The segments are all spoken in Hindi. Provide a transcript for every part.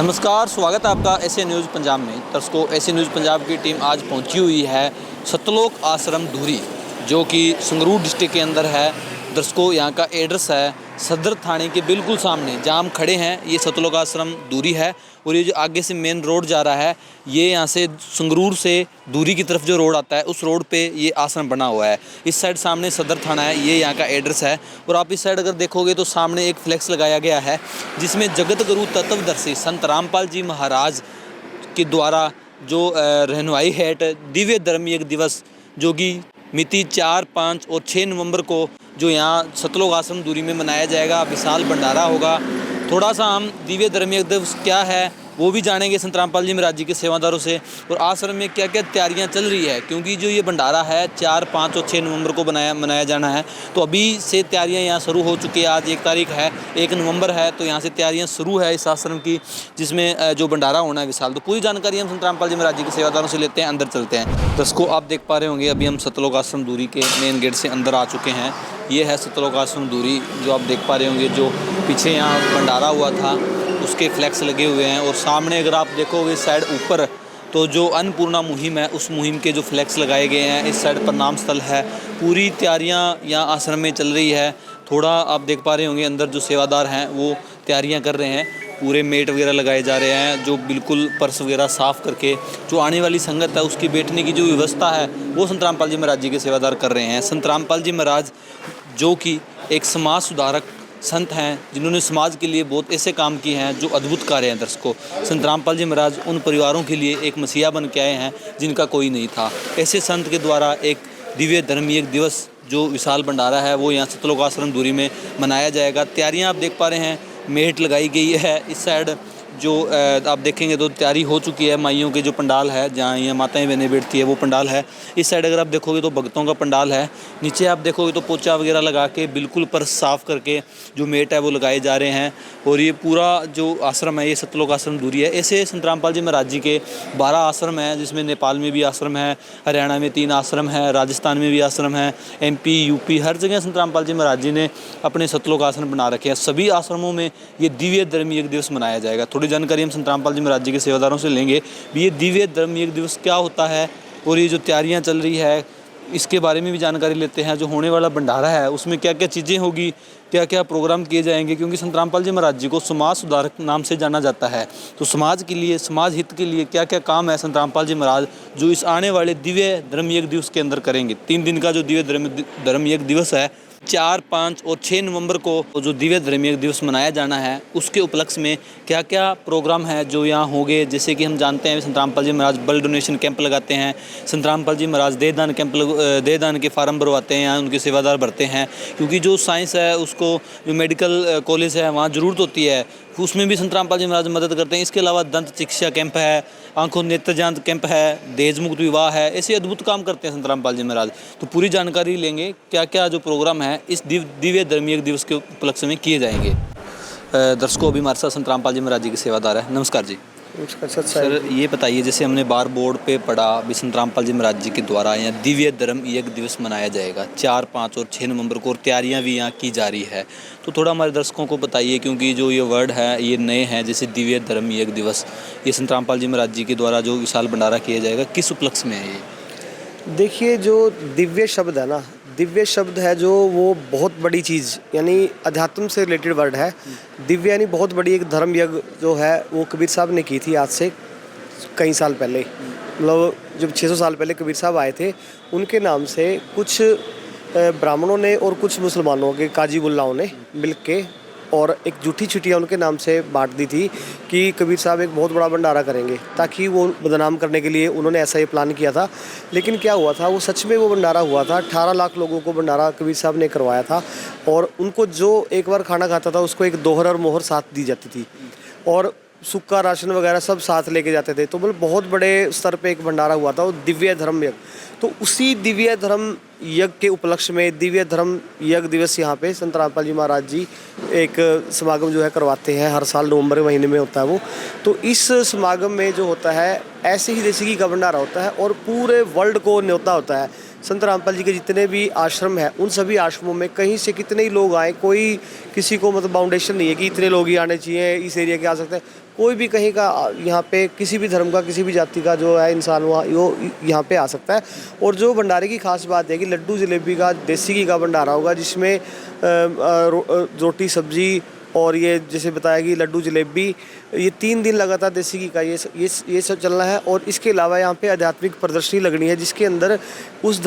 नमस्कार, स्वागत है आपका एसए न्यूज़ पंजाब में। दर्शकों, एसए न्यूज़ पंजाब की टीम आज पहुंची हुई है सतलोक आश्रम धूरी, जो कि संगरूर डिस्ट्रिक्ट के अंदर है। दर्शकों, यहाँ का एड्रेस है सदर थाने के बिल्कुल सामने जहाँ हम खड़े हैं। ये सतलोक आश्रम धूरी है और ये जो आगे से मेन रोड जा रहा है, ये यहाँ से संगरूर से धूरी की तरफ जो रोड आता है, उस रोड पे ये आश्रम बना हुआ है। इस साइड सामने सदर थाना है, ये यहाँ का एड्रेस है। और आप इस साइड अगर देखोगे तो सामने एक फ्लैक्स लगाया गया है जिसमें जगत गुरु तत्वदर्शी संत रामपाल जी महाराज के द्वारा जो रहनुमाई है दिव्य धर्म योग दिवस, जो कि मिति 4, 5 और 6 नवंबर को जो यहाँ सतलोक आश्रम धूरी में मनाया जाएगा। विशाल भंडारा होगा। थोड़ा सा हम दिव्य धर्म योग दिवस क्या है वो भी जानेंगे संत रामपाल जी महाराज जी के सेवादारों से, और आश्रम में क्या क्या तैयारियां चल रही है, क्योंकि जो ये भंडारा है 4, 5 और 6 नवंबर को मनाया जाना है। तो अभी से तैयारियां यहाँ शुरू हो चुकी है। आज 1 तारीख है, 1 नवंबर है, तो यहाँ से तैयारियां शुरू है इस आश्रम की, जिसमें जो भंडारा होना है विशाल। तो पूरी जानकारी हम संत रामपाल जी महाराज जी के सेवादारों से लेते हैं, अंदर चलते हैं। दर्शकों, आप देख पा रहे होंगे अभी हम सतलोक आश्रम धूरी के मेन गेट से अंदर आ चुके हैं। ये है सतलोक आश्रम धूरी, जो आप देख पा रहे होंगे। जो पीछे यहाँ भंडारा हुआ था उसके फ्लैक्स लगे हुए हैं, और सामने अगर आप देखोगे इस साइड ऊपर, तो जो अन्नपूर्णा मुहिम है उस मुहिम के जो फ्लैक्स लगाए गए हैं। इस साइड प्रणाम स्थल है। पूरी तैयारियां यहाँ आश्रम में चल रही है। थोड़ा आप देख पा रहे होंगे अंदर जो सेवादार हैं वो तैयारियां कर रहे हैं। पूरे मेट वगैरह लगाए जा रहे हैं, जो बिल्कुल पर्स वगैरह साफ़ करके जो आने वाली संगत है उसकी बैठने की जो व्यवस्था है वो संत रामपाल जी महाराज जी के सेवादार कर रहे हैं। संत रामपाल जी महाराज जो कि एक समाज सुधारक संत हैं, जिन्होंने समाज के लिए बहुत ऐसे काम किए हैं जो अद्भुत कार्य हैं। दर्शकों, संत रामपाल जी महाराज उन परिवारों के लिए एक मसीहा बन के आए हैं जिनका कोई नहीं था। ऐसे संत के द्वारा एक दिव्य धर्म योग दिवस जो विशाल भंडारा है वो यहाँ सतलोक आश्रम धूरी में मनाया जाएगा। तैयारियाँ आप देख पा रहे हैं, मेट लगाई गई है। इस साइड जो आप देखेंगे तो तैयारी हो चुकी है। माइयों के जो पंडाल है, जहाँ ये माताएं बहनें बैठती है, वो पंडाल है। इस साइड अगर आप देखोगे तो भक्तों का पंडाल है। नीचे आप देखोगे तो पोचा वगैरह लगा के बिल्कुल पर साफ़ करके जो मेट है वो लगाए जा रहे हैं। और ये पूरा जो आश्रम है ये सतलोक आश्रम धूरी है। ऐसे संत रामपाल जी महाराज जी के 12 आश्रम हैं, जिसमें नेपाल में भी आश्रम है, हरियाणा में 3 आश्रम है, राजस्थान में भी आश्रम है, MP, UP हर जगह संत रामपाल जी महाराज जी ने अपने सतलोक आश्रम बना रखे हैं। सभी आश्रमों में ये दिव्य धर्म योग दिवस मनाया जाएगा। थोड़ी जानकारी हम संत रामपाल जी महाराज जी के सेवादारों से लेंगे भी ये दिव्य धर्म योग दिवस क्या होता है, और ये जो तैयारियां चल रही है इसके बारे में भी जानकारी लेते हैं। जो होने वाला भंडारा है उसमें क्या क्या चीज़ें होगी, क्या क्या प्रोग्राम किए जाएंगे, क्योंकि संत रामपाल जी महाराज जी को समाज सुधारक नाम से जाना जाता है। तो समाज के लिए, समाज हित के लिए क्या क्या काम है संत रामपाल जी महाराज जो इस आने वाले दिव्य धर्म योग दिवस के अंदर करेंगे। 3 दिन का जो दिव्य धर्म योग दिवस है, 4, 5 और 6 नवंबर को जो दिव्य धर्म योग दिवस मनाया जाना है, उसके उपलक्ष्य में क्या क्या प्रोग्राम है जो यहाँ होंगे। जैसे कि हम जानते हैं संत रामपाल जी महाराज ब्लड डोनेशन कैंप लगाते हैं। संत रामपाल जी महाराज देहदान के फार्म भरवाते हैं, यहाँ उनके सेवादार भरते हैं, क्योंकि जो साइंस है उसको, जो मेडिकल कॉलेज है वहाँ ज़रूरत होती है, उसमें भी संत रामपाल जी महाराज मदद करते हैं। इसके अलावा दंत चिकित्सा कैंप है, आंखों नेत्र जांच कैंप है, दहेज मुक्त विवाह है। ऐसे अद्भुत काम करते हैं संत रामपाल जी महाराज। तो पूरी जानकारी लेंगे क्या क्या जो प्रोग्राम है इस दिव्य धर्म योग दिवस के उपलक्ष्य में किए जाएंगे। दर्शकों, अभी हमारे साथ संत रामपाल जी महाराज जी के सेवादार है। नमस्कार जी। सर, ये बताइए, जैसे हमने बार बोर्ड पे पढ़ा भी संत रामपाल जी महाराज जी के द्वारा यहाँ दिव्य धर्म योग दिवस मनाया जाएगा 4, 5 और 6 नवंबर को, और तैयारियाँ भी यहाँ की जा रही है। तो थोड़ा हमारे दर्शकों को बताइए, क्योंकि जो ये वर्ड है ये नए हैं, जैसे दिव्य धर्म योग दिवस, ये संत रामपाल जी महाराज जी के द्वारा जो विशाल भंडारा किया जाएगा, किस उपलक्ष्य में है ये? देखिए, जो दिव्य शब्द है ना, दिव्य शब्द है जो वो बहुत बड़ी चीज़, यानी अध्यात्म से रिलेटेड वर्ड है। दिव्य यानी बहुत बड़ी एक धर्म यज्ञ जो है वो कबीर साहब ने की थी आज से कई साल पहले। मतलब जब 600 साल पहले कबीर साहब आए थे, उनके नाम से कुछ ब्राह्मणों ने और कुछ मुसलमानों के काजी बुल्लाओं ने मिल के और एक जूठी चिट्ठियाँ उनके नाम से बांट दी थी कि कबीर साहब एक बहुत बड़ा भंडारा करेंगे, ताकि वो बदनाम करने के लिए उन्होंने ऐसा ये प्लान किया था। लेकिन क्या हुआ था, वो सच में वो भंडारा हुआ था। 18 लाख लोगों को भंडारा कबीर साहब ने करवाया था, और उनको जो एक बार खाना खाता था उसको एक दोहर और मोहर साथ दी जाती थी, और सूखा राशन वगैरह सब साथ लेके जाते थे। तो मतलब बहुत बड़े स्तर पे एक भंडारा हुआ था, वो दिव्य धर्म यज्ञ। तो उसी दिव्य धर्म यज्ञ के उपलक्ष्य में दिव्य धर्म यज्ञ दिवस यहाँ पे संत रामपाल जी महाराज जी एक समागम जो है करवाते हैं। हर साल नवंबर महीने में होता है वो। तो इस समागम में जो होता है ऐसे ही देसी घी का भंडारा होता है और पूरे वर्ल्ड को न्योता होता है। संत रामपाल जी के जितने भी आश्रम हैं उन सभी आश्रमों में कहीं से कितने ही लोग आए, कोई किसी को मतलब बाउंडेशन नहीं है कि इतने लोग ही आने चाहिए, इस एरिया के आ सकते हैं। कोई भी कहीं का यहाँ पे किसी भी धर्म का किसी भी जाति का जो है इंसान वहाँ वो यहाँ पे आ सकता है। और जो भंडारे की खास बात है कि लड्डू जलेबी का देसी घी का भंडारा होगा, जिसमें रोटी सब्जी और ये जैसे बताया कि लड्डू जलेबी, ये 3 दिन लगातार देसी घी का ये सब चलना है। और इसके अलावा यहाँ पे आध्यात्मिक प्रदर्शनी लगनी है, जिसके अंदर उस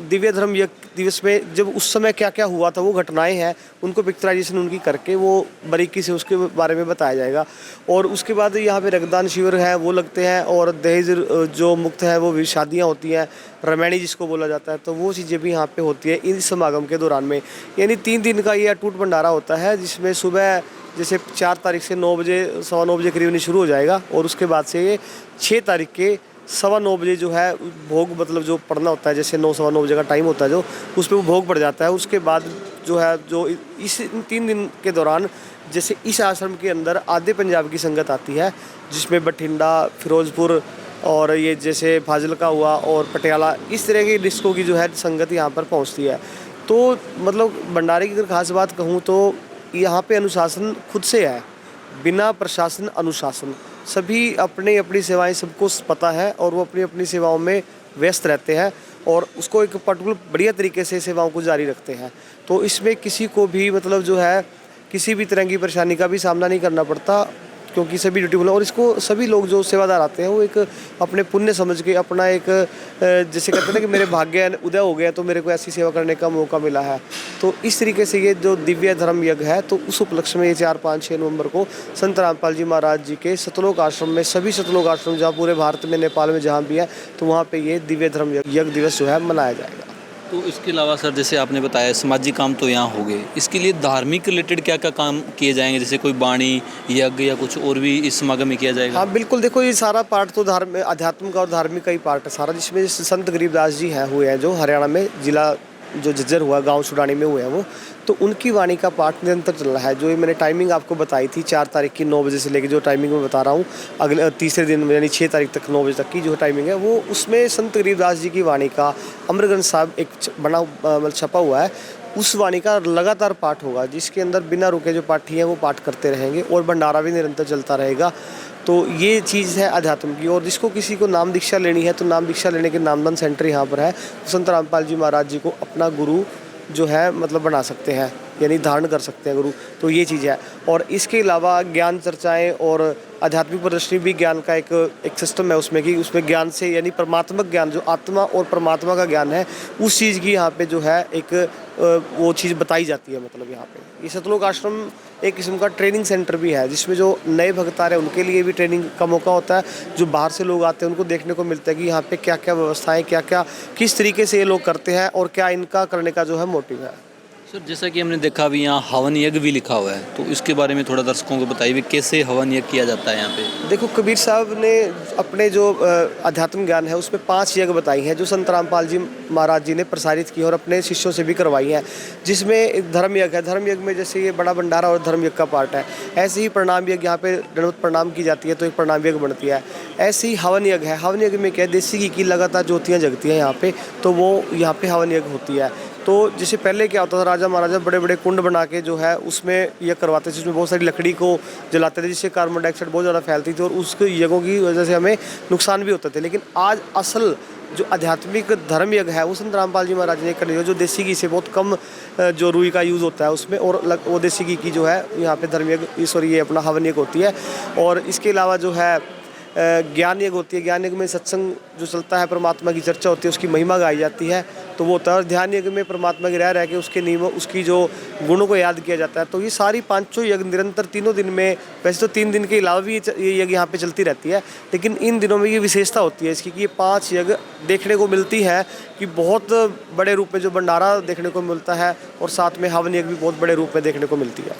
दिव्य धर्म यज्ञ दिवस में जब उस समय क्या क्या हुआ था वो घटनाएं हैं उनको पिक्चराइजेशन उनकी करके वो बारीकी से उसके बारे में बताया जाएगा। और उसके बाद यहाँ पे रक्तदान शिविर है वो लगते हैं, और दहेज जो मुक्त है वो भी शादियाँ होती हैं, रामायणी जिसको बोला जाता है, तो वो चीज़ें भी यहाँ पे होती है इन समागम के दौरान में। यानी 3 दिन का ये अटूट भंडारा होता है, जिसमें सुबह जैसे 4 तारीख से 9 बजे 9:15 बजे करीब शुरू हो जाएगा, और उसके बाद से ये 6 तारीख के 9:15 बजे जो है भोग मतलब जो पड़ना होता है, जैसे 9 सवा 9 बजे का टाइम होता है जो उस पर वो भोग पड़ जाता है। उसके बाद जो है जो इस 3 दिन के दौरान जैसे इस आश्रम के अंदर आधे पंजाब की संगत आती है, जिसमें बठिंडा, फिरोजपुर और ये जैसे फाजिलका हुआ और पटियाला, इस तरह की डिस्ट्रिक्टों की जो है संगत यहाँ पर पहुँचती है। तो मतलब भंडारे की अगर खास बात कहूँ तो यहाँ पे अनुशासन खुद से है, बिना प्रशासन अनुशासन, सभी अपनी अपनी सेवाएं सबको पता है और वो अपनी अपनी सेवाओं में व्यस्त रहते हैं और उसको एक पर्टिकुलर बढ़िया तरीके से सेवाओं को जारी रखते हैं। तो इसमें किसी को भी मतलब जो है किसी भी तरह की परेशानी का भी सामना नहीं करना पड़ता, क्योंकि सभी ड्यूटी और इसको सभी लोग जो सेवादार आते हैं वो एक अपने पुण्य समझ के अपना एक जैसे कहते हैं ना कि मेरे भाग्य उदय हो गया तो मेरे को ऐसी सेवा करने का मौका मिला है। तो इस तरीके से ये जो दिव्य धर्म यज्ञ है, तो उस उपलक्ष्य में ये 4, 5, 6 नवंबर को संत रामपाल जी महाराज जी के सतलोक आश्रम में, सभी सतलोक आश्रम जहाँ पूरे भारत में, नेपाल में जहाँ भी है, तो वहाँ पे ये दिव्य धर्म यज्ञ दिवस जो है मनाया जाएगा। तो इसके अलावा सर जैसे आपने बताया सामाजिक काम तो यहाँ हो गए, इसके लिए धार्मिक रिलेटेड क्या क्या काम किए जाएंगे, जैसे कोई बाणी यज्ञ या कुछ और भी इस समागम में किया जाएगा? हाँ बिल्कुल, देखो ये सारा पार्ट तो अध्यात्म का और धार्मिक का ही पार्ट है सारा, जिसमें संत गरीबदास जी हैं हुए हैं जो हरियाणा में जिला जो झज्जर हुआ गांव सुडानी में हुए हैं वो, तो उनकी वाणी का पाठ निरंतर चल रहा है। जो मैंने टाइमिंग आपको बताई थी 4 तारीख की 9 बजे से लेकर जो टाइमिंग मैं बता रहा हूँ अगले तीसरे दिन यानी 6 तारीख तक 9 बजे तक की जो टाइमिंग है, वो उसमें संत गरीबदास जी की वाणी का अमरगंज साहब एक बना छपा हुआ है, उस वाणी का लगातार पाठ होगा, जिसके अंदर बिना रुके जो पाठी हैं वो पाठ करते रहेंगे और भंडारा भी निरंतर चलता रहेगा। तो ये चीज़ है अध्यात्म की। और जिसको किसी को नाम दीक्षा लेनी है तो नाम दीक्षा लेने के नामदान सेंटर यहाँ पर है, संत रामपाल जी महाराज जी को अपना गुरु जो है मतलब बना सकते हैं, यानी धारण कर सकते हैं गुरु। तो ये चीज़ है। और इसके अलावा ज्ञान चर्चाएं और आध्यात्मिक प्रदर्शनी भी ज्ञान का एक सिस्टम है उसमें, कि उसमें ज्ञान से यानी परमात्मक ज्ञान जो आत्मा और परमात्मा का ज्ञान है उस चीज़ की यहाँ पे जो है एक वो चीज़ बताई जाती है। मतलब यहाँ पे ये सतलोक आश्रम एक किस्म का ट्रेनिंग सेंटर भी है, जिसमें जो नए भक्त आ रहे हैं उनके लिए भी ट्रेनिंग का मौका होता है, जो बाहर से लोग आते हैं उनको देखने को मिलता है कि यहाँ पे क्या क्या व्यवस्थाएं, क्या क्या किस तरीके से ये लोग करते हैं और क्या इनका करने का जो है मोटिव है। सर जैसा कि हमने देखा अभी यहाँ हवन यज्ञ भी लिखा हुआ है, तो इसके बारे में थोड़ा दर्शकों को बताइए कैसे हवन यज्ञ किया जाता है यहाँ पे? देखो कबीर साहब ने अपने जो अध्यात्म ज्ञान है उसमें 5 यज्ञ बताई हैं जो संत रामपाल जी महाराज जी ने प्रसारित की और अपने शिष्यों से भी करवाई हैं, जिसमें एक धर्म यज्ञ है। धर्म यज्ञ में जैसे ये बड़ा भंडारा और धर्म यज्ञ का पार्ट है, ऐसे ही प्रणाम यज्ञ यहाँ पे दंडवत प्रणाम की जाती है तो एक प्रणाम यज्ञ बनती है। ऐसे ही हवन यज्ञ है, हवन यज्ञ में क्या है, देसी घी की लगातार ज्योतियाँ जगती हैं यहाँ पे, तो वो यहाँ पे हवन यज्ञ होती है। तो जैसे पहले क्या होता था, राजा महाराजा बड़े बड़े कुंड बना के जो है उसमें यज्ञ करवाते थे, जिसमें बहुत सारी लकड़ी को जलाते थे, जिससे कार्बन डाइऑक्साइड बहुत ज़्यादा फैलती थी और उसके यज्ञों की वजह से हमें नुकसान भी होते थे। लेकिन आज असल जो आध्यात्मिक धर्म यज्ञ है वो संत रामपाल जी महाराज ने कर, जो देसी घी से बहुत कम जो रुई का यूज़ होता है उसमें, और वो देसी घी की जो है यहाँ पे धर्म यज्ञ ये अपना हवन यज्ञ होती है। और इसके अलावा जो है ज्ञान यज्ञ होती है। ज्ञान यज्ञ में सत्संग जो चलता है, परमात्मा की चर्चा होती है, उसकी महिमा गाई जाती है, तो वो होता है। और ध्यान यज्ञ में परमात्मा के रह के उसके नियमों, उसकी जो गुणों को याद किया जाता है। तो ये सारी 5 यज्ञ निरंतर 3 दिन में, वैसे तो 3 दिन के अलावा भी ये यज्ञ यहाँ पे चलती रहती है, लेकिन इन दिनों में ये विशेषता होती है इसकी कि ये 5 यज्ञ देखने को मिलती है कि बहुत बड़े रूप में जो भंडारा देखने को मिलता है और साथ में हवन यज्ञ भी बहुत बड़े रूप में देखने को मिलती है।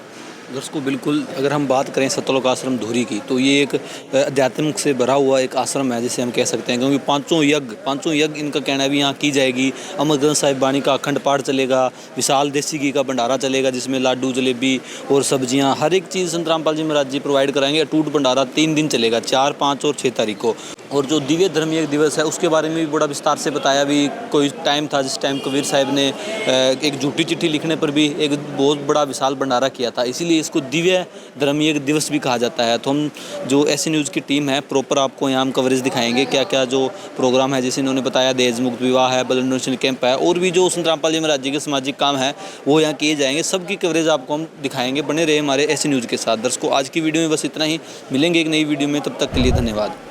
दर्शकों बिल्कुल अगर हम बात करें सतलोक आश्रम धुरी की, तो ये एक अध्यात्म से भरा हुआ एक आश्रम है जिसे हम कह सकते हैं, क्योंकि 5 यज्ञ इनका कहना भी यहाँ की जाएगी। अमरगंज साहिब बाणी का अखंड पाठ चलेगा, विशाल देसी घी का भंडारा चलेगा जिसमें लाडू जलेबी और सब्जियाँ हर एक चीज़ संत रामपाल जी महाराज जी प्रोवाइड कराएंगे। अटूट भंडारा 3 दिन चलेगा, 4, 5 और 6 तारीख को। और जो दिव्य धर्मयज्ञ दिवस है उसके बारे में भी बड़ा विस्तार से बताया। भी कोई टाइम था जिस टाइम कबीर साहब ने एक झूठी चिट्ठी लिखने पर भी एक बहुत बड़ा विशाल भंडारा किया था, इसीलिए इसको दिव्य धर्मयज्ञ दिवस भी कहा जाता है। तो हम जो ऐसी न्यूज़ की टीम है प्रॉपर आपको यहाँ हम कवरेज दिखाएंगे, क्या क्या जो प्रोग्राम है, जैसे इन्होंने बताया दहेज मुक्त विवाह है, ब्लड डोनेशन कैंप है, और भी जो संत रामपाल जी महाराज जी के सामाजिक काम है वो यहाँ किए जाएंगे। सबकी कवरेज आपको हम दिखाएंगे। बने रहे हमारे ऐसी न्यूज़ के साथ। दर्शकों आज की वीडियो में बस इतना ही, मिलेंगे एक नई वीडियो में, तब तक के लिए धन्यवाद।